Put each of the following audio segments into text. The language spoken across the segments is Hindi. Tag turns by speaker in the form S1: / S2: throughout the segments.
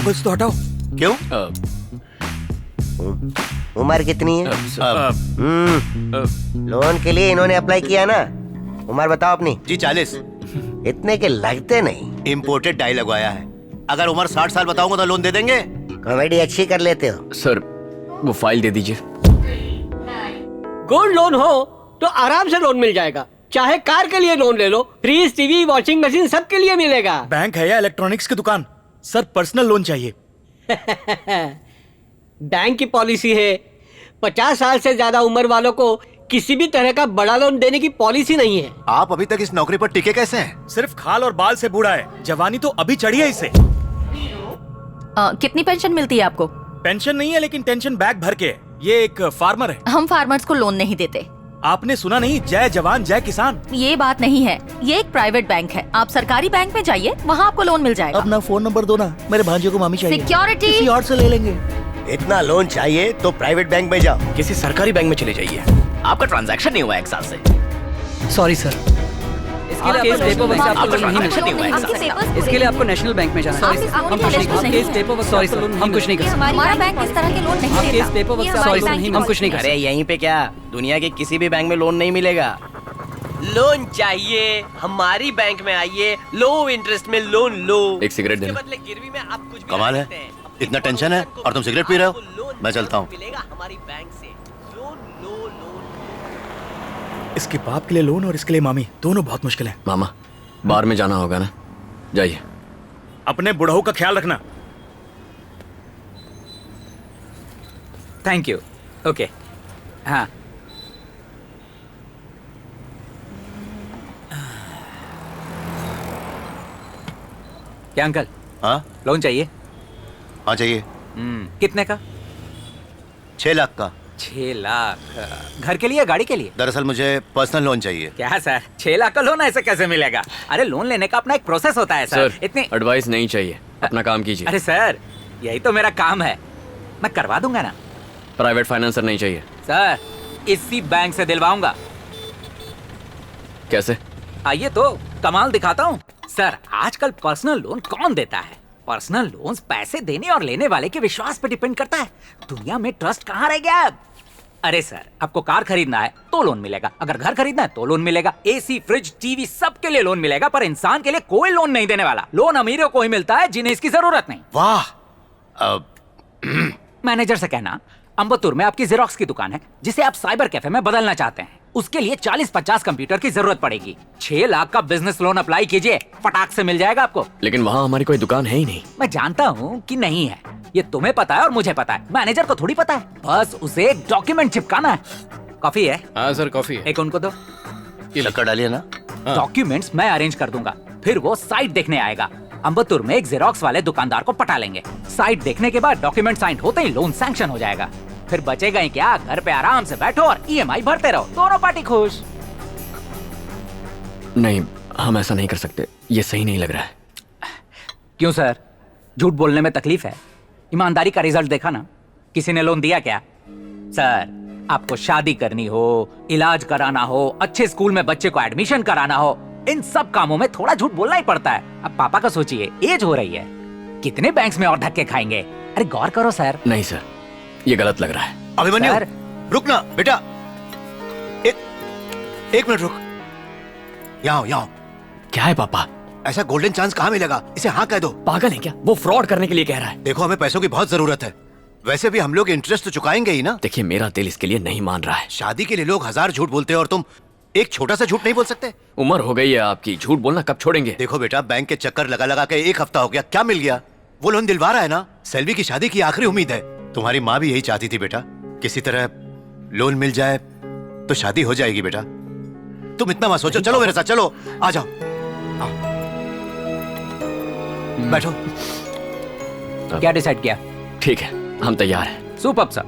S1: एप्पल्स तो हटाओ।
S2: क्यों?
S3: उम्र कितनी है? लोन के लिए इन्होंने अप्लाई किया ना? उम्र बताओ अपनी।
S2: जी 40।
S3: इतने के लगते नहीं।
S2: इम्पोर्टेड डाई लगवाया है। अगर उम्र 60 साल बताऊंगा तो लोन दे देंगे?
S3: कॉमेडी अच्छी कर लेते हो।
S4: सर वो फाइल दे दीजिए।
S5: गोल्ड लोन हो तो आराम से लोन मिल जाएगा। चाहे कार के लिए लोन ले लो, फ्रिज, टीवी, वॉशिंग मशीन सबके लिए मिलेगा।
S1: बैंक है या इलेक्ट्रॉनिक्स की दुकान? सर पर्सनल लोन चाहिए।
S5: बैंक की पॉलिसी है 50 साल से ज्यादा उम्र वालों को किसी भी तरह का बड़ा लोन देने की पॉलिसी नहीं है।
S2: आप अभी तक इस नौकरी पर टिके कैसे हैं?
S1: सिर्फ खाल और बाल से बूढ़ा है, जवानी तो अभी चढ़ी है इसे।
S6: कितनी पेंशन मिलती है आपको?
S1: पेंशन नहीं है लेकिन टेंशन बैग भर के है। ये एक फार्मर है।
S6: हम फार्मर्स को लोन नहीं देते।
S1: आपने सुना नहीं, जय जवान जय किसान।
S6: ये बात नहीं है, ये एक प्राइवेट बैंक है। आप सरकारी बैंक में जाइए, वहाँ आपको लोन मिल जाएगा।
S7: अपना फोन नंबर दो ना, मेरे भांजे को मामी चाहिए।
S6: सिक्योरिटी
S7: किसी और से ले लेंगे।
S3: इतना लोन चाहिए तो प्राइवेट बैंक में जाओ।
S4: किसी सरकारी बैंक में चले जाइए। आपका ट्रांजैक्शन नहीं हुआ 1 साल से।
S8: सॉरी सर, इसके लिए आपको पेपर वर्क से आपको लोन नहीं मिल
S4: नहीं हुआ 1 साल से।
S8: इसके लिए आपको नेशनल बैंक में जाना है। सॉरी हम कुछ नहीं कर सकते। पेपर वर्क सॉरी सर, हम कुछ नहीं कर सकते।
S6: हमारा बैंक इस तरह के लोन नहीं
S8: आपके
S6: देता।
S8: इस पेपर वर्क सॉरी सर, हम कुछ नहीं कर सकते।
S4: अरे यहीं पे क्या, दुनिया के किसी भी बैंक में लोन नहीं मिलेगा।
S9: लोन चाहिए हमारी बैंक में आइए, लो इंटरेस्ट में लोन लो।
S4: एक सिगरेट देना।
S9: बदले गिरवी में आप कुछ भी
S2: कमाल है, इतना टेंशन है और तुम सिगरेट पी रहे हो? मैं चलता हूँ।
S9: मिलेगा हमारी बैंक से लोन लो लोन।
S1: इसके बाप के लिए लोन और इसके लिए मामी, दोनों बहुत मुश्किल है।
S4: मामा बाहर में जाना होगा ना, जाइए।
S1: अपने बुढ़ऊ का ख्याल रखना।
S8: Thank you. ओके हाँ, क्या अंकल
S2: हाँ
S8: लोन चाहिए?
S2: हाँ चाहिए।
S8: कितने का?
S2: 6 लाख का।
S8: 6 लाख? घर के लिए, गाड़ी के लिए?
S2: दरअसल मुझे पर्सनल लोन चाहिए।
S8: क्या सर, 6 लाख का लोन ऐसे कैसे मिलेगा? अरे लोन लेने का अपना एक प्रोसेस होता है सर। इतनी
S4: एडवाइस नहीं चाहिए, अपना काम कीजिए।
S8: अरे सर, यही तो मेरा काम है, मैं करवा दूंगा ना।
S4: प्राइवेट फाइनेंसर नहीं चाहिए।
S8: सर इसी बैंक से दिलवाऊंगा।
S4: कैसे?
S8: आइए तो कमाल दिखाता हूँ। सर आजकल पर्सनल लोन कौन देता है? पर्सनल लोन्स पैसे देने और लेने वाले के विश्वास पे डिपेंड करता है। दुनिया में ट्रस्ट कहाँ रह गया अब? अरे सर, आपको कार खरीदना है तो लोन मिलेगा, अगर घर खरीदना है तो लोन मिलेगा, एसी, फ्रिज, टीवी सबके लिए लोन मिलेगा, पर इंसान के लिए कोई लोन नहीं देने वाला। लोन अमीरों को ही मिलता है जिन्हें इसकी जरूरत नहीं।
S2: वाह।
S8: मैनेजर से कहना अम्बत्तूर में आपकी जेरोक्स की दुकान है जिसे आप साइबर कैफे में बदलना चाहते हैं, उसके लिए 40-50 कंप्यूटर की जरूरत पड़ेगी। 6 लाख का बिजनेस लोन अप्लाई कीजिए, फटाक से मिल जाएगा आपको।
S4: लेकिन वहाँ हमारी कोई दुकान है ही नहीं।
S8: मैं जानता हूँ कि नहीं है, ये तुम्हें पता है और मुझे पता है, मैनेजर को थोड़ी पता है। बस उसे एक डॉक्यूमेंट चिपकाना है। कॉफी है?
S4: हाँ सर कॉफी है।
S8: एक उनको दो।
S2: शक्कर डालिए ना।
S8: डॉक्यूमेंट्स मैं अरेंज कर दूंगा, फिर वो साइट देखने आएगा। अम्बत्तूर में एक जेरोक्स वाले दुकानदार को पटा लेंगे। साइट देखने के बाद डॉक्यूमेंट साइन होते ही लोन सैंक्शन हो जाएगा। फिर बचेगा ही क्या, घर पे आराम से बैठो और ईएमआई भरते रहो, दोनों पार्टी खुश।
S4: नहीं, हम ऐसा नहीं कर सकते, ये सही नहीं लग रहा है।
S8: क्यों सर, झूठ बोलने में तकलीफ है? ईमानदारी का रिजल्ट देखा ना, किसी ने लोन दिया क्या? सर आपको शादी करनी हो, इलाज कराना हो, अच्छे स्कूल में बच्चे को एडमिशन कराना हो, इन सब कामों में थोड़ा झूठ बोलना ही पड़ता है। अब पापा का सोचिए, एज हो रही है, कितने बैंक्स में और धक्के खाएंगे? अरे गौर करो सर।
S4: नहीं सर, ये गलत लग रहा है।
S2: अभिमन्यु रुक ना बेटा, एक मिनट रुक। यहाँ
S4: क्या है पापा?
S2: ऐसा गोल्डन चांस कहाँ मिलेगा? इसे हाँ कह दो।
S4: पागल है क्या? वो फ्रॉड करने के लिए कह रहा है।
S2: देखो हमें पैसों की बहुत जरूरत है, वैसे भी हम लोग इंटरेस्ट तो चुकाएंगे ही ना।
S4: देखिए मेरा दिल इसके लिए नहीं मान रहा है।
S2: शादी के लिए लोग 1000 झूठ बोलते हैं और तुम एक छोटा सा झूठ नहीं बोल सकते?
S4: उम्र हो गई है आपकी, झूठ बोलना कब छोड़ेंगे?
S2: देखो बेटा, बैंक के चक्कर लगा लगा के 1 हफ्ता हो गया, क्या मिल गया? वो लोन दिलवा रहा है ना। सेल्वी की शादी की आखिरी उम्मीद है। तुम्हारी माँ भी यही चाहती थी बेटा, किसी तरह लोन मिल जाए तो शादी हो जाएगी बेटा। तुम इतना मत सोचो, चलो मेरे साथ, चलो आ जाओ। बैठो।
S8: क्या डिसाइड किया?
S4: ठीक है, हम तैयार हैं।
S8: Superb sir.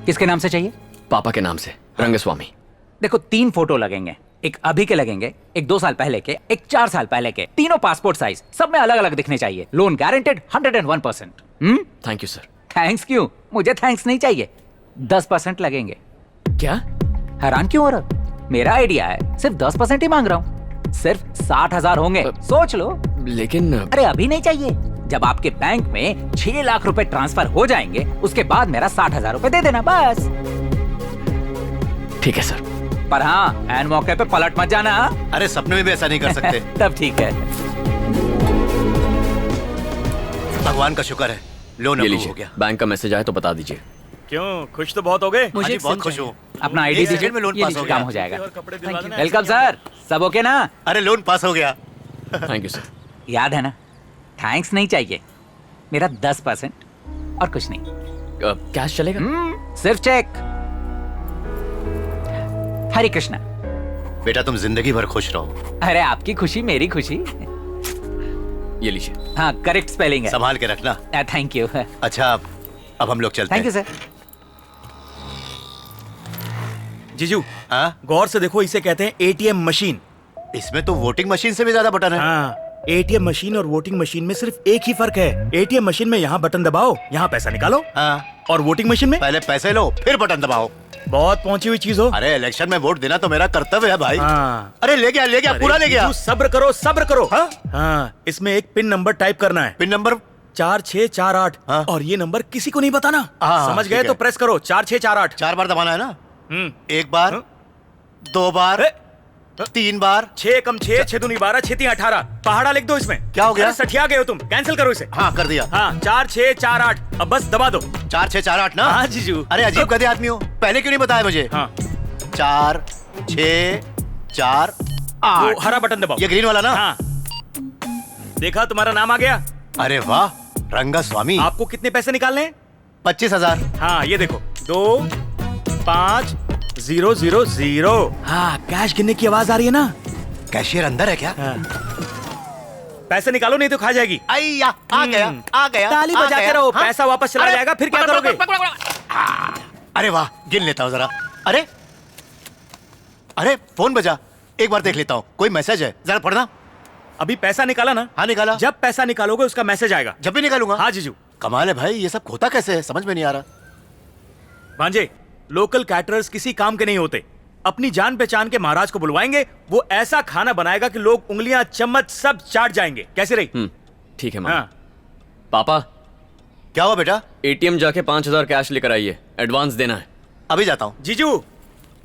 S8: किसके नाम से चाहिए?
S4: पापा के नाम से, रंगस्वामी।
S8: देखो 3 फोटो लगेंगे, एक अभी के लगेंगे, एक 2 साल पहले के, एक 4 साल पहले के, तीनों पासपोर्ट साइज, सब में अलग अलग दिखने चाहिए। Loan guaranteed 101%।
S4: Thank you sir.
S8: Thanks क्यों? मुझे थैंक्स नहीं चाहिए, 10% लगेंगे।
S4: क्या?
S8: हैरान क्यों हो रहा? मेरा आइडिया है, सिर्फ 10% ही मांग रहा हूँ, सिर्फ 60,000 होंगे। सोच लो।
S4: लेकिन
S8: अरे अभी नहीं चाहिए, जब आपके बैंक में 6 लाख रुपए ट्रांसफर हो जाएंगे उसके बाद मेरा 60,000 रुपए दे देना बस।
S4: ठीक है सर।
S8: पर हाँ, एन मौके पे पलट मत जाना।
S2: अरे सपने में भी ऐसा नहीं कर सकते।
S8: तब ठीक है।
S2: भगवान का शुक्र है, लोन
S4: ये
S2: अप्रूव हो
S4: लीजिए,
S2: गया।
S4: बैंक का मैसेज आए तो बता दीजिए।
S1: क्यों खुश तो बहुत हो गए?
S2: हाँ जी, बहुत खुश हूँ।
S8: अपना आईडी
S2: एक
S8: दीजिए,
S2: सेकंड में लोन
S8: ये
S2: पास
S8: लीजिए,
S2: हो गया।
S8: काम हो जाएगा।
S1: और कपड़े दिलवा देना,
S8: वेलकम
S1: ऐसे
S8: सर, सब ओके ना?
S2: अरे लोन पास हो गया।
S4: Thank you sir.
S8: याद है ना, थैंक्स नहीं चाहिए, मेरा 10% और कुछ नहीं।
S4: कैश चलेगा?
S8: सिर्फ चेक। हरे कृष्णा।
S2: बेटा तुम जिंदगी भर खुश रहो।
S8: अरे आपकी खुशी मेरी खुशी।
S4: ये लीजिए।
S8: हाँ, करेक्ट स्पेलिंग है।
S2: संभाल के रखना।
S8: Thank you.
S2: अच्छा अब हम लोग चलते
S8: थैंक यू
S2: हैं।
S8: सर।
S1: जीजू
S2: हाँ?
S1: गौर से देखो, इसे कहते हैं एटीएम मशीन।
S2: इसमें तो वोटिंग मशीन से भी ज्यादा बटन है।
S1: हाँ, एटीएम मशीन और वोटिंग मशीन में सिर्फ एक ही फर्क है। एटीएम मशीन में यहाँ बटन दबाओ, यहाँ पैसा निकालो।
S2: हाँ।
S1: और वोटिंग मशीन में
S2: पहले पैसे लो फिर बटन दबाओ।
S1: बहुत पहुंची हुई चीज हो।
S2: अरे इलेक्शन में वोट देना तो मेरा कर्तव्य है भाई।
S1: हाँ।
S2: अरे ले गया पूरा ले गया।
S1: जीजू, सब्र करो सब्र करो।
S2: हाँ?
S1: हाँ, इसमें एक पिन नंबर टाइप करना है,
S2: पिन नंबर
S1: 4648।
S2: हाँ?
S1: और ये नंबर किसी को नहीं बताना।
S2: हाँ,
S1: समझ
S2: ठीक
S1: गए
S2: है।
S1: तो प्रेस करो 4648।
S2: 4 बार दबाना है ना?
S1: हम्म,
S2: 1 बार,
S1: हाँ?
S2: 2 बार, 3 बार।
S1: 6 कम 6, 6 दूनी 12, 6 तीन 18। पहाड़ा लिख दो इसमें।
S2: क्या हो गया?
S1: अरे सठिया गए हो तुम, कैंसिल करो इसे।
S2: हाँ कर दिया।
S1: हाँ, 4648। अब बस दबा दो।
S2: 4648 ना?
S1: हाँ जीजू।
S2: अरे अजीब गधे आदमी हो, पहले क्यों नहीं बताया मुझे?
S1: हाँ,
S2: 4 6 4 8।
S1: वो हरा बटन दबाओ।
S2: ये ग्रीन वाला ना?
S1: हाँ, देखा तुम्हारा नाम आ गया।
S2: अरे वाह, रंगा स्वामी।
S1: आपको कितने पैसे निकालने हैं?
S2: 25,000।
S1: हाँ, ये देखो 2 5 0 0 0। हाँ, कैश गिनने की आवाज आ रही है ना?
S2: कैशियर अंदर है क्या?
S1: हाँ। पैसे निकालो नहीं तो खा जाएगी।
S2: आइया, आ गया आ गया।
S1: ताली
S2: आ
S1: बजाते
S2: गया।
S1: रहो,
S2: हाँ?
S1: पैसा वापस चला
S2: अरे,
S1: जाएगा, फिर क्या
S2: पकड़,
S1: करोगे?
S2: पकड़, पकड़, पकड़। अरे वाह, गिन लेता हूँ जरा। अरे अरे फोन बजा, एक बार देख लेता हूँ, कोई मैसेज है, जरा पढ़ना।
S1: अभी पैसा निकाला ना?
S2: हाँ निकाला।
S1: जब पैसा निकालोगे उसका मैसेज आएगा।
S2: जब भी निकालूंगा।
S1: हाँ जीजू।
S2: कमाल है भाई, ये सब होता कैसे है, समझ में नहीं आ रहा।
S1: भांजे, लोकल कैटरर्स किसी काम के नहीं होते। अपनी जान पहचान के महाराज को बुलवाएंगे, वो ऐसा खाना बनाएगा कि लोग उंगलियां चम्मच सब चाट जाएंगे। कैसे रही?
S4: ठीक है मामा।
S1: हाँ,
S4: पापा,
S2: क्या हुआ बेटा?
S4: एटीएम जाके 5,000 कैश लेकर आइए, एडवांस देना है।
S2: अभी जाता हूँ।
S1: जीजू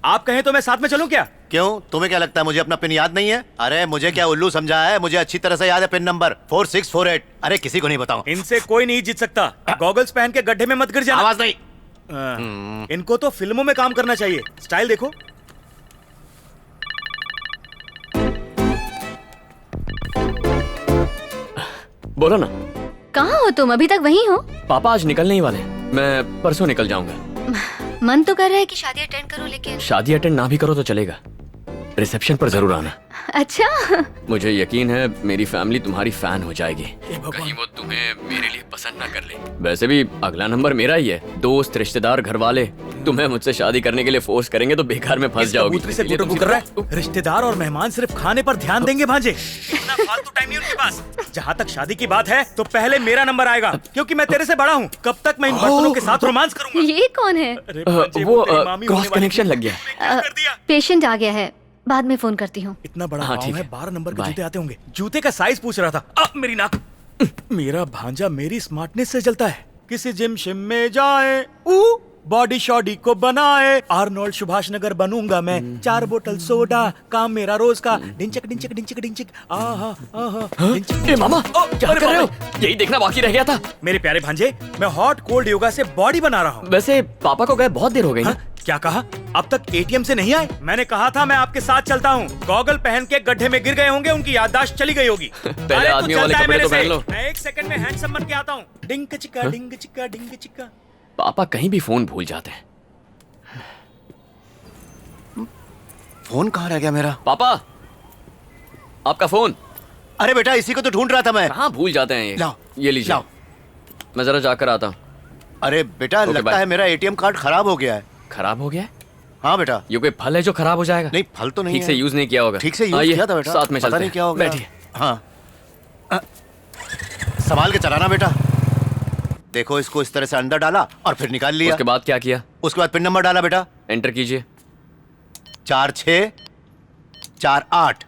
S1: आप कहें तो मैं साथ में चलूं क्या?
S2: क्यों, तुम्हें क्या लगता है मुझे अपना पिन याद नहीं है? अरे मुझे क्या उल्लू समझा है, मुझे अच्छी तरह से याद है पिन नंबर 4648। अरे किसी को नहीं बताऊं।
S1: इनसे कोई नहीं जीत सकता। गॉगल्स पहन के गड्ढे में मत गिर जाना।
S2: आवाज नहीं।
S1: हाँ, इनको तो फिल्मों में काम करना चाहिए। स्टाइल देखो।
S4: बोलो ना।
S10: कहाँ हो तुम? अभी तक वहीं हो?
S4: पापा आज निकलने ही वाले हैं, मैं परसों निकल जाऊंगा।
S10: मन तो कर रहा है कि शादी अटेंड करूं, लेकिन
S4: शादी अटेंड ना भी करो तो चलेगा, रिसेप्शन पर जरूर आना।
S10: अच्छा।
S4: मुझे यकीन है मेरी फैमिली तुम्हारी फैन हो जाएगी।
S1: भगवान।
S4: कहीं वो तुम्हें मेरे लिए पसंद ना कर ले। वैसे भी अगला नंबर मेरा ही है। दोस्त, रिश्तेदार, घर वाले तुम्हें मुझसे शादी करने के लिए फोर्स करेंगे तो बेकार में फंस
S1: इस
S4: जाओगी।
S1: कबूतरी से
S4: इसलिए
S1: फोटो
S4: तुम
S1: कर रहा है। रिश्तेदार और मेहमान सिर्फ खाने पर ध्यान देंगे भांजे। इतना फालतू टाइम नहीं उनके पास। जहाँ तक शादी की बात है तो पहले मेरा नंबर आएगा, क्योंकि मैं तेरे से बड़ा हूँ। कब तक मैं इन बर्तनों के साथ रोमांस करूंगा?
S10: ये कौन है?
S1: अरे भांजे,
S4: वो
S1: तेरी मामी
S4: क्रॉस
S1: होने वाली
S4: कनेक्शन
S1: थी।
S4: लग गया।
S1: क्या कर दिया?
S10: पेशेंट आ गया है, बाद में फोन करती हूँ।
S1: इतना बड़ा
S4: हाँ,
S1: गाँव
S4: ठीक
S1: है,
S4: है।
S1: 12 नंबर के
S4: बाय।
S1: जूते आते होंगे। जूते का साइज पूछ रहा था। मेरी नाक। मेरा भांजा मेरी स्मार्टनेस से जलता है। किसी जिम शिम में जाए, बॉडी शॉडी को बनाए। आर्नोल्ड सुभाष नगर बनूंगा मैं। 4 बोतल सोडा, काम मेरा रोज का। डिंचक डिंचक डिंचक डिंचक। आहा आहा। डिंचक।
S4: ए मामा, क्या
S1: अरे
S4: कर रहे हो?
S1: बाप
S4: यही देखना बाकी रह गया था।
S1: मेरे प्यारे भांजे, मैं हॉट कोल्ड योगा से बॉडी बना रहा हूँ।
S4: वैसे पापा को गए बहुत देर हो गई ना।
S1: हाँ? क्या कहा? अब तक एटीएम से नहीं आए? मैंने कहा था मैं आपके साथ चलता हूँ। गॉगल पहन के गड्ढे में गिर गए होंगे, उनकी याददाश्त चली गई होगी।
S4: पहले
S1: अरे तू
S4: आदमियों वाले
S1: चलता है
S4: कपड़े
S1: मेरे
S4: तो
S1: से।
S4: पहन लो।
S1: मैं 1 सेकंड में हैंडसम बन के आता हूँ। डिंग चिक्का डिंग चिक्का डिंग चिक्का।
S4: पापा कहीं भी फोन भूल जाते हैं।
S2: फोन कहाँ रह गया मेरा?
S4: पापा, आपका फोन।
S2: अरे बेटा इसी को तो ढूंढ रहा था मैं।
S4: कहाँ भूल जाते हैं ये?
S2: लाओ,
S4: ये लीजिए।
S2: लाओ।
S4: मैं जरा जाकर आता हूँ।
S2: अरे बेटा
S4: ओके,
S2: लगता
S4: बाय।
S2: है मेरा एटीएम कार्ड खराब हो गया है।
S4: खराब हो गया है?
S2: हाँ बेटा।
S4: ये कोई फल है जो खराब हो जाएगा?
S2: नहीं फल तो नहीं
S4: ठीक
S2: है।
S4: से यूज नहीं किया होगा।
S2: ठीक से यूज
S4: आइए,
S2: किया था बेटा।
S4: साथ में
S2: पता
S4: चलते
S2: नहीं
S4: हैं।
S2: क्या हो गया।
S4: बैठिए।
S2: हाँ संभाल के चलाना बेटा। देखो इसको इस तरह से अंदर डाला और फिर निकाल लिया।
S4: उसके बाद क्या किया?
S2: उसके बाद पिन नंबर डाला बेटा।
S4: एंटर कीजिए।
S2: 4648।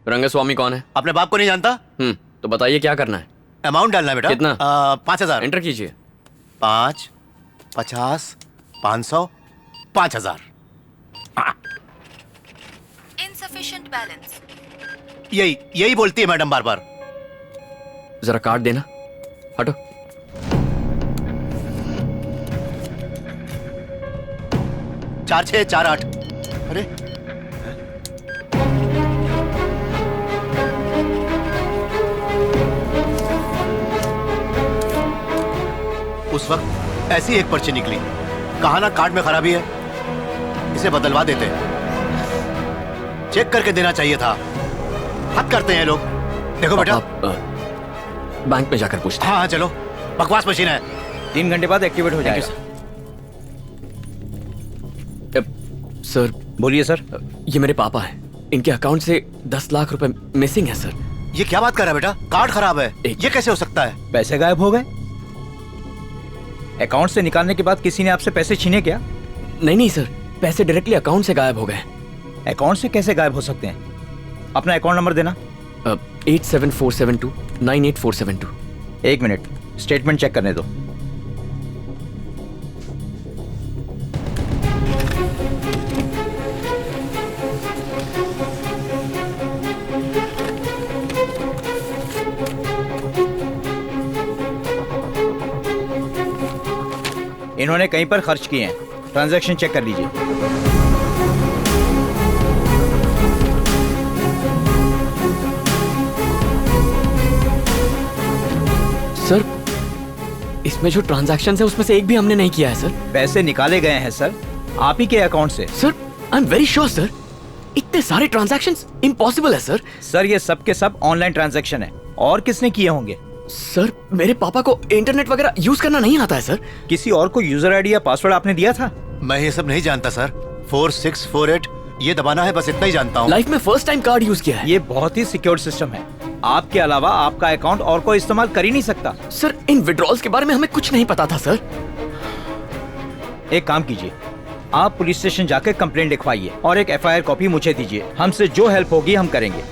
S4: रंगस्वामी कौन है?
S2: अपने बाप को नहीं जानता?
S4: तो बताइए क्या करना है?
S2: अमाउंट डालना है बेटा।
S4: कितना?
S2: 5,000।
S4: एंटर कीजिए।
S2: 5, 50, 500, 5,000।
S6: Insufficient balance.
S2: यही बोलती है मैडम बार बार।
S4: जरा कार्ड देना। हटो।
S2: 4648। अरे उस वक्त ऐसी एक पर्ची निकली। कहा ना कार्ड में खराबी है, इसे बदलवा देते। चेक करके देना चाहिए था। हद करते हैं लोग। देखो बेटा,
S4: बैंक में जाकर पूछते हैं।
S2: हाँ चलो, बकवास मशीन है।
S11: 3 घंटे बाद एक्टिवेट हो जाएगा।
S4: सर
S11: बोलिए सर।
S4: ये मेरे पापा हैं, इनके अकाउंट से 10 लाख रुपए मिसिंग है सर।
S2: ये क्या बात कर रहा है बेटा? कार्ड खराब है, ये कैसे हो सकता है?
S11: पैसे गायब हो गए? अकाउंट से निकालने के बाद किसी ने आपसे पैसे छीने क्या?
S4: नहीं सर, पैसे डायरेक्टली अकाउंट से गायब हो गए।
S11: अकाउंट से कैसे गायब हो सकते हैं? अपना अकाउंट नंबर देना।
S4: 87472
S11: 1 मिनट, स्टेटमेंट चेक करने दो। इन्होंने कहीं पर खर्च किए हैं, ट्रांजैक्शन चेक कर लीजिए।
S4: सर इसमें जो ट्रांजैक्शन है उसमें से एक भी हमने नहीं किया है सर।
S11: पैसे निकाले गए हैं सर, आप ही के अकाउंट से।
S4: Sir I am very sure sir, इतने सारे ट्रांजैक्शंस इम्पॉसिबल है सर।
S11: सर ये सब के सब ऑनलाइन ट्रांजैक्शन है, और किसने किए होंगे?
S4: सर मेरे पापा को इंटरनेट वगैरह यूज करना नहीं आता है सर।
S11: किसी और को यूजर आईडी या पासवर्ड आपने दिया था?
S2: मैं ये सब नहीं जानता सर। 4648 ये दबाना है, बस इतना ही जानता हूँ।
S4: लाइफ में फर्स्ट टाइम कार्ड यूज किया है।
S11: ये बहुत ही सिक्योर सिस्टम है, आपके अलावा आपका अकाउंट और कोई इस्तेमाल कर ही नहीं सकता।
S4: सर इन विड्रॉल्स के बारे में हमें कुछ नहीं पता था सर।
S11: एक काम कीजिए, आप पुलिस स्टेशन जाकर कंप्लेंट लिखवाइए और एक FIR कॉपी मुझे दीजिए। हमसे जो हेल्प होगी हम करेंगे।